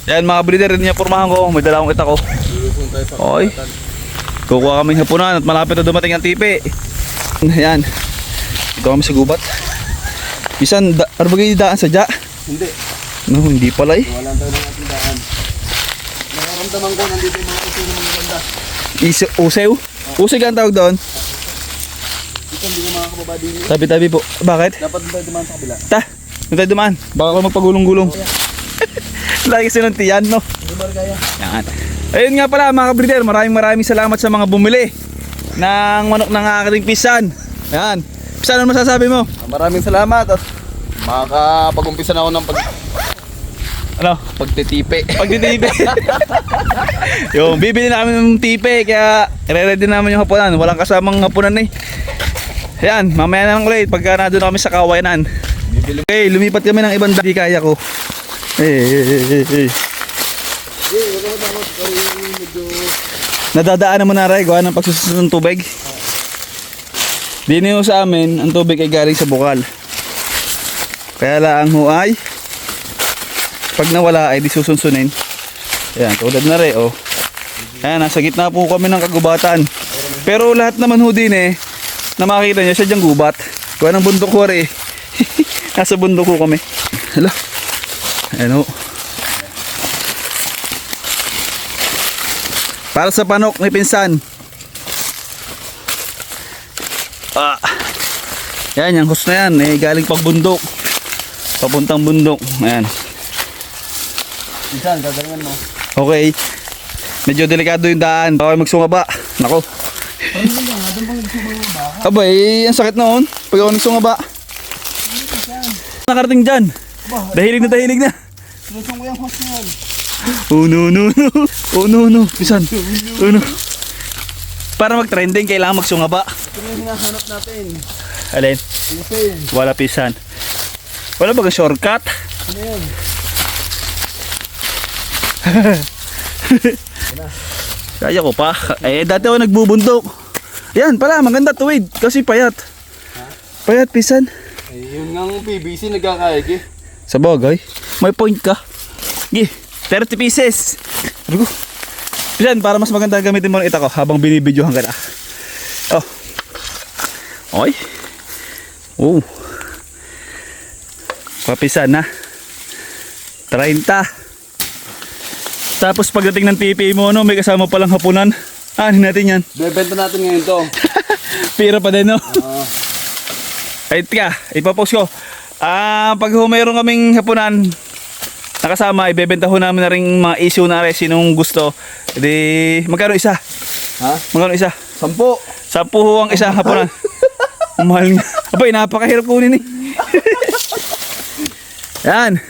Yan mga breeder, rin niya pormahan ko. May dala akong kita ko. Okay. Kukuha kami hapunan at malapit na dumating ang tipi. Yan. Ito kami sa gubat. Bisan, ano ba kayo daan sa dya? Hindi. No, hindi pala eh. Wala tayo ng ating daan. Nakaramdaman ko nandito yung mga uso ng mga ganda. Usew? Usew ka ang tawag doon? Dito hindi ko makakababa din. Tabi-tabi po. Bakit? Dapat doon tayo dumaan sa kabila. Doon tayo dumaan. Baka ako magpagulong-gulong. Lagi silang tiyan, no? Hindi ba kaya? Yan. Ayun nga pala mga kabreeder, maraming salamat sa mga bumili ng manok ng aking pisan. Yan. Pisan, ano masasabi mo? Maraming salamat at makakapag-umpisa na ako ng pagtitipe. Pagtitipe. Yung bibili namin ng tipe, kaya i-ready namin yung hapunan. Walang kasamang hapunan eh. Ayan, mamaya na lang ulit pagka na doon kami sa kawayanan. Okay, lumipat kami ng ibang dati, kaya ko. Nadadaan naman na rin, gawa ng pagsusunod ng tubig. Dini sa amin, ang tubig ay galing sa bukal. Kaya lang ho ay pag nawala ay di susunsunin. Ayan, tulad na rin, oh. Ayan, nasa gitna po kami ng kagubatan. Pero lahat naman ho din eh, na makikita nyo, siya dyang gubat. Kuha ng bundok ko rin eh. Nasa bundok ko kami. Hala. Ayan ho. Para sa panok may pinsan. Yan, yung host na yan eh, galing pag bundok. Papuntang bundok. Ayan. Minsan, dadalhan mo. Okay. Medyo delikado yung daan. Baka magsungaba. Nako. Parang mo lang, doon pang nagsumang baka. Abay, ang sakit noon. Pag ako nagsungaba. Nakarating dyan. Dahilig na. Sinusong ko yung host na yan. Oh no. Oh no. Pisan. Oh no. Para mag-trending, kailangan magsungaba. Ito yung hinahanap natin. Alin? Pinusin. Wala pisan. Wala bagang shortcut? Ano yan? Kaya ko pa. Eh, dati ako nagbubundok. Yan pala, maganda tuwid. Kasi payat. Payat, pisan. Ay, yun nga ang PVC nagkakaig eh. Sa bagay, may point ka. Gi, 30 pieces. Ano ko? Pisan, para mas maganda gamitin mo ng ita ko habang binibidyohan ka na. Oh. Okay. Oh. Papisan na. 30. Tapos pagdating ng TPA mo, no, may kasama palang hapunan. Ano natin yan? Bebenta natin ngayon to. Pira pa din, no? Ay, tika, ipapost ko. Pag mayroon kaming hapunan nakasama, ibebenta ho namin na rin mga issue na rin. Sinong gusto. Di, magkano isa? Ha? Magkano isa? 10. 10 ho ang isa hapunan. Mahal nga. Abay, napakahirap kunin eh. Yan.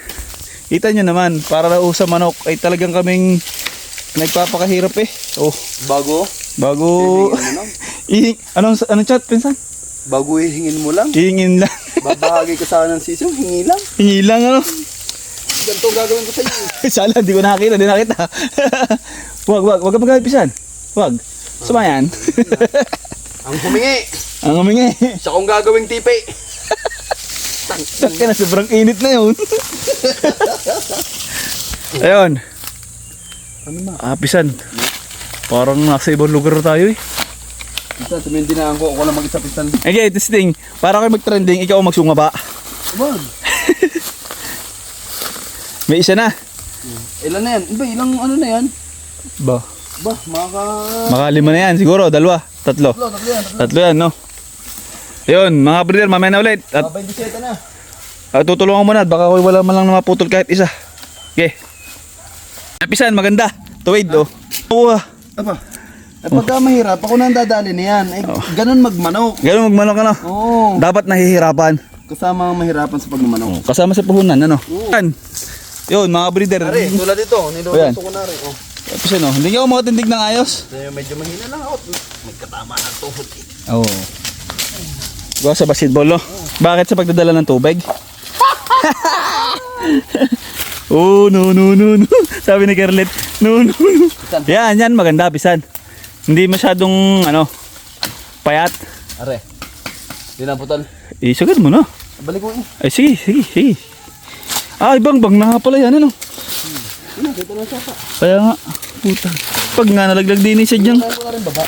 Kita nyo naman, para na sa manok ay talagang kaming nagpapakahirap eh. Oh, Bago? bago Hihingin mo lang? anong chat pinsan? Bago hihingin mo lang? Hihingin lang. Babahagi ka sa ng sisyo, hingi lang. Hingi lang ano. Ganito ang gagawin ko sa iyo. Sala, di ko nakakita, di nakita. Wag ka magalit pisan. Wag. Sumayan. Ang humingi, Ang humingi. siya kong gagawing tipi. Taka na, sobrang init na yun. Ayun. Ano ma? Pisan. Parang nasa ibang lugar tayo eh. Isa, tumindinaan ko, ako lang mag-isa pisan. Okay, testing. Para kayo mag-trending, ikaw ang magsungaba. Wag. May isa na. Ilan na yan? Iba, ilang ano na yan? Ba? Ba, Makalima na yan, siguro. Dalawa, tatlo. Tatlo yan. Tatlo yan, no? Yun, mga breeder, mamaya na ulit. At 27 na. tutulungan mo na. Baka wala man lang na maputol kahit isa. Okay. Pisan, maganda. Tuwid, oh. Oo, Aba, pagka mahirap, ako nang dadali na yan. Ganun magmanok. ganun magmanok ano. Oo. Dapat nahihirapan. Kasama ang mahirapan sa pagmamanok. Kasama sa puhunan, ano? Yan. Yun, mga breeder. Ari, tulad ito, Ayan. niluluto ko na rin. Oh. Pisan, oh. Hindi ka makatindig ng ayos. Medyo mahina lang ako. May katama ng tuhod. Oo. Gawa sa basketball, no? Bakit sa pagdadala ng tubig? Oh, no. Sabi ni Carlet, no. Yan, maganda, pisan. Hindi masyadong, payat. Are, dinaputan. Isugad mo, no? Balik ko eh. Ay, sige. Ibang na nga pala yan, ano? Dito na saka. Kaya nga, puta. Pag nga nalaglag din siya dyan. Kaya ko na rin baba.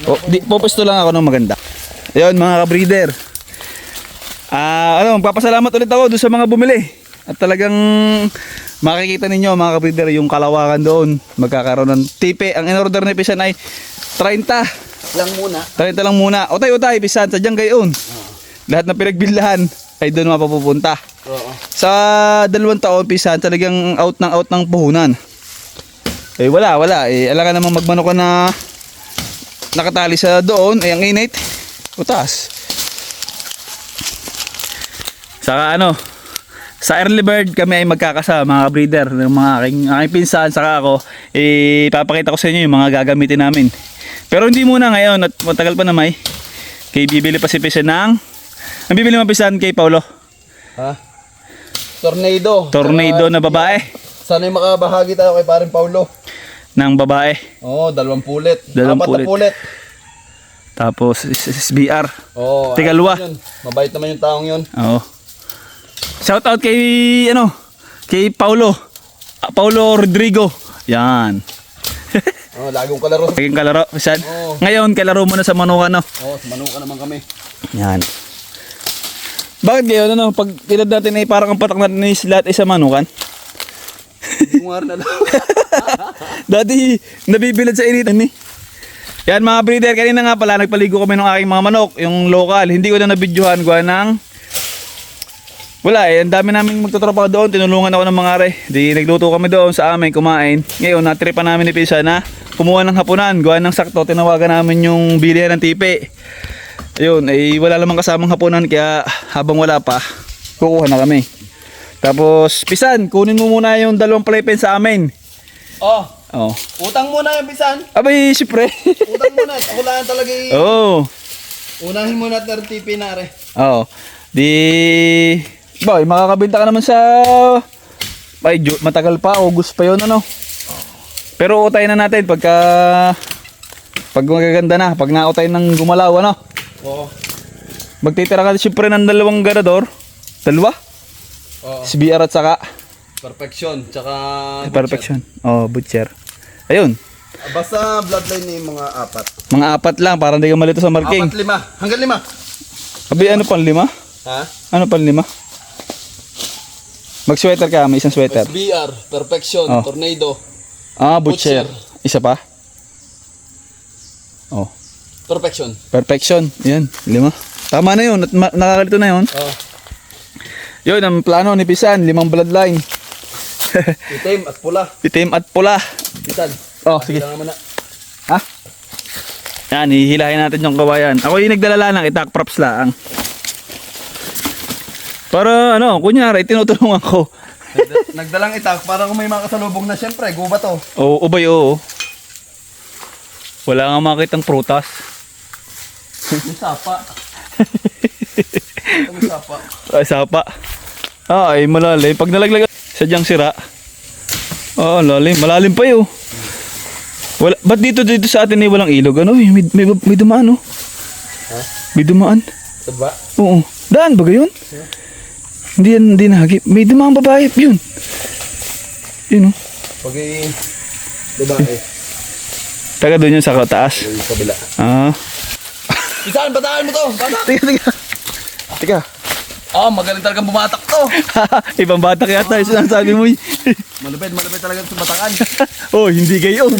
Oh, pupusto lang ako ng maganda. Ayun mga ka-breeder. Magpapasalamat ulit ako doon sa mga bumili. At talagang makikita ninyo mga ka-breeder yung kalawakan doon. Magkakaroon ng tipe. Ang in-order ni Pisan ay 30. Lang muna. 30 lang muna. Utay, Pisan, sadyang gayon. Lahat ng pinagbilhan ay doon mapapupunta. Oo. Sa 2 taon, Pisan, talagang out ng puhunan. Eh wala. Eh alangan namang magmanok ka na nakatali sa doon. Eh ang init. Utas. Saka sa early bird kami ay magkakasama mga breeder ng mga aking pinsan saka ako. Papakita ko sa inyo yung mga gagamitin namin. Pero hindi muna ngayon at matagal pa na may. Kay bibili pa si Pisan ang bibili mo Pisan kay Paulo. Ha? Tornado. Tornado na babae. Sana yung makabahagi tayo kay paring Paulo. Ng babae. Oo, 2 pulit. 2 4 pulit. na pulit. Tapos SBR. Oo. Tigalwa. Mabait naman yung taong yun. Oo. Shout out kay kay Paulo. Paulo Rodrigo. Yan. Oo, lagong kalaro. Laging kalaro, Pisan. Oo. Ngayon, kalaro mo na sa manukan, no? Oo, sumanuka naman kami. Yan. Bakit ngayon, pag tilad natin ay parang ang patak natin ni lahat ay sa manukan? Bungar na lang. Dati, nabibilad sa initan eh. Yan mga breeder, kanina nga pala, nagpaligo kami ng aking mga manok, yung local. Hindi ko na nabidyohan, gawa ng... Wala ang dami namin magtatropa doon, tinulungan ako ng mga are. Di nagluto kami doon sa amin, kumain. Ngayon, natripa namin ni Pisan na kumuha ng hapunan, gawa ng sakto, tinawagan namin yung bilihan ng tipe. Ayun, wala lamang kasamang hapunan, kaya habang wala pa, kukuha na kami. Tapos, Pisan, kunin mo muna yung 2 playpen sa amin. Oh, Oh. utang muna yung Pisan. Abay, siyempre. Utang muna. Ako lang talaga Oo. Unahin muna at RTP na re. Oo. Boy, makakabenta ka naman sa... Ay, matagal pa. August pa yun, Pero utay na natin pag magaganda na. Pag nautay ng gumalaw, Oo. Magtitira ka siyempre ng 2 ganador. 2? Oo. SBR at saka... Perfection. Tsaka... Perfection. Oh, butcher. Ayun. Basta bloodline na yung mga 4. Mga 4 lang. Para hindi ka malito sa marking. 4, 5. Hanggang 5. Abi, ano pang 5? Ha? Ano pang 5? Mag-sweater ka, may isang sweater. SBR, Perfection, Oh. Tornado, Ah, butcher. Isa pa? Oh, Perfection. perfection. Yan, 5. Tama na yun, at nakakalito na yun. Oh. Yun, ang plano ni Pisan, 5 bloodline. Itim at pula. Itim at pula. Pisan. Oh, sige. Kailangan mo na. Ha? Yan, hihilahin natin yung kawayan. Ako yung nagdala ng itak props lang. Para kunyari, tinutulungan ko. Nagdalang itak para kung may makasalubong na siyempre, guba to. Oo, ubay, oo. Wala nga makitang prutas. May sapa. May sapa. Ay, sapa. Ay, malalim. Pag nalaglag, sadyang sira. Lalim. Malalim pa yun. Ba't dito sa atin walang ilog? May dumaan, Ha? May dumaan. Diba? Oo. Daan ba gayon? Hindi nahagip. May dumaan babae. Yun. Yun, Pag diba Taga doon yun sa taas. yung kabila. Ah. Pisan, bataan mo to! Batak! Teka. Magaling talagang bumatak to! Ibang batak yata. Yung sinasabi mo. Malupit talaga sa batakan. Oh, hindi gayon.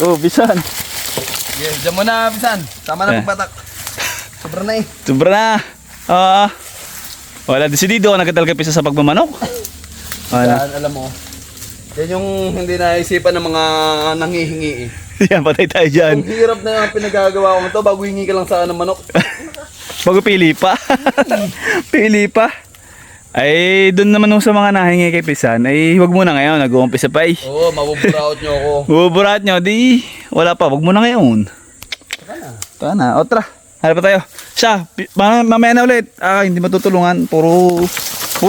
Oh, Pisan. Yes, dyan mo na, Pisan. Tama na Eh. pagbatak. Sobra na Sobra na. Wala, desidido ka na talaga Pisan sa pagmamanok. Wala. Yan, alam mo. Yan yung hindi naisipan ng mga nanghihingi Yan, patay tayo dyan. Ang hirap na yung pinagagawa ko to bago hingi ka lang sa ng manok. Bago pili pa. Pili pa. Ay, doon naman sa mga nahingi kay Pisan, ay huwag muna ngayon, nag-uumpisa pa eh. Oo, mabuburaot nyo ako. Buburat nyo, di, wala pa, huwag muna ngayon. Taka na, otra. Harap pa tayo. Siya, mamaya na ulit. Hindi matutulungan, puro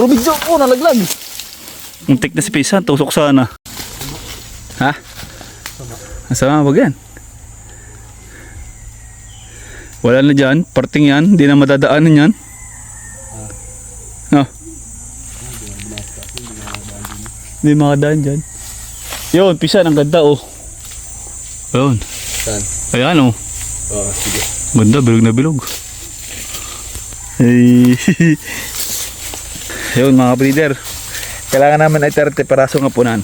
video ko, nalaglag. Muntik na si Pisan, tusok sana. Ha? Masama, wag yan. Wala na dyan, parting yan, hindi na madadaanan yan. Hindi makadaan dyan. Yun, pisan, ang ganda oh. Yun. Saan? Ayan oh. Oo, sige. Ganda, bilog na bilog. Ay. Yun mga breeder. Kailangan naman ay 30 peraso ng punan.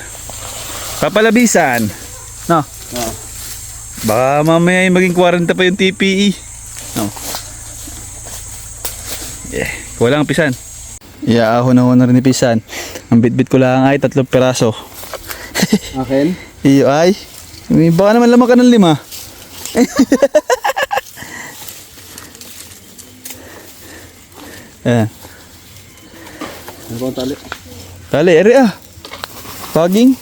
Papalabisan. No. Oo. Baka mamaya ay maging 40 pa yung TPE. No. Walang pisan. Iaahon na rin ni pisan. Ang bitbit ko lang ay 3 peraso. Akin? Iyo ay. Baka naman lamang ka ng 5. Ayan. Ano ba ang tali? Tali, ere ah. Paging.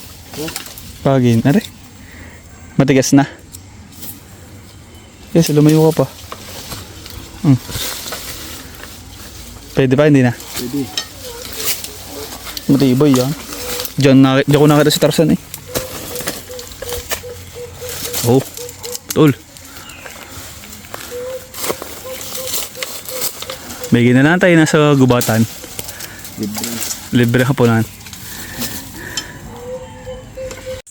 Paging, ere. Matigas na. Yes, lumayo ka pa. Pwede pa, hindi na. Pwede. Matibay yan. Diyan ko nakita si Tarzan eh. Oh, tol. May ginalan tayo nasa gubatan. Libre. Libre hapunan.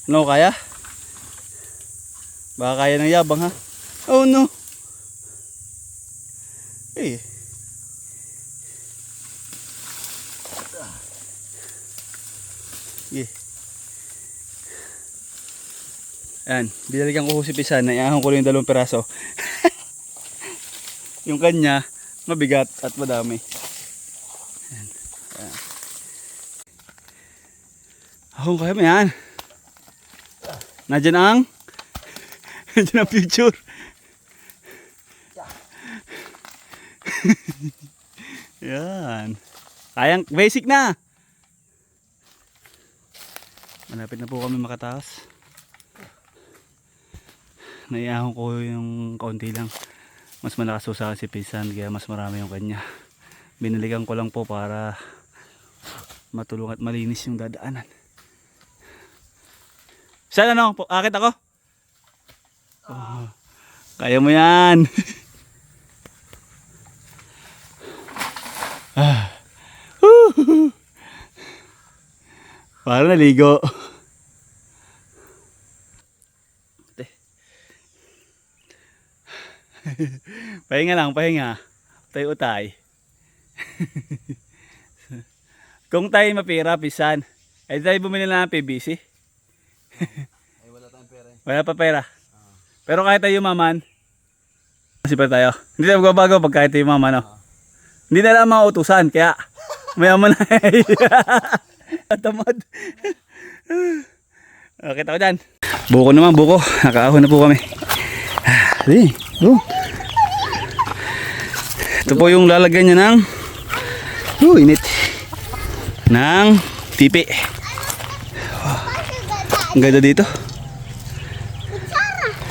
Ano kaya? Baka kaya ng yabang ha? Oh no. Eh. Yeah. Yan, binalikan ko si Pisan, naiahon ko lang yung 2 peraso. Yung kanya, mabigat at madami. Yan. Yan. Ahon kaya mo yan. Nandiyan ang nandiyan ang future. Yan. Kayang basic na. Malapit na po kami makataas. Naiahon ko yung kaunti lang. Mas malakas po sa akin si Pisan, kaya mas marami yung kanya. Binalikan ko lang po para matulong at malinis yung dadaanan. Saan ano? Akit ako? Oh, kaya mo yan. Parang naligo. Pahinga lang, pahinga. Utay-utay. Kung tayo mapira, Pisan, ay tayo bumili na ng PVC. Ay, wala tayong pera eh. Wala pa pera. Pero kahit tayo maman, kasi pa tayo. Hindi tayo magbabago pag kahit tayo maman, no? Hindi na lang mga utusan, kaya mayaman na. Tamad. Kita ko dyan. Buko naman, buko. Nakaahon na po kami. Sige, go. Ito po yung lalagyan niya ng init ng tipi. Ang ganda dito.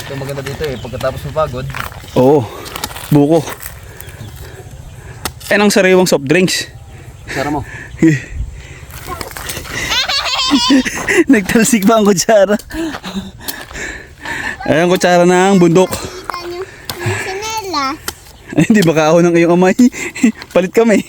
Ito maganda dito eh, pagkatapos mapagod. Oo, buko. Ayan ang sariwang soft drinks. Sara mo. Nagtalsik pa ang kutsara. Ayan ang kutsara ng bundok. Sinela. Ay, hindi baka ako ng iyong amay. Palit kami.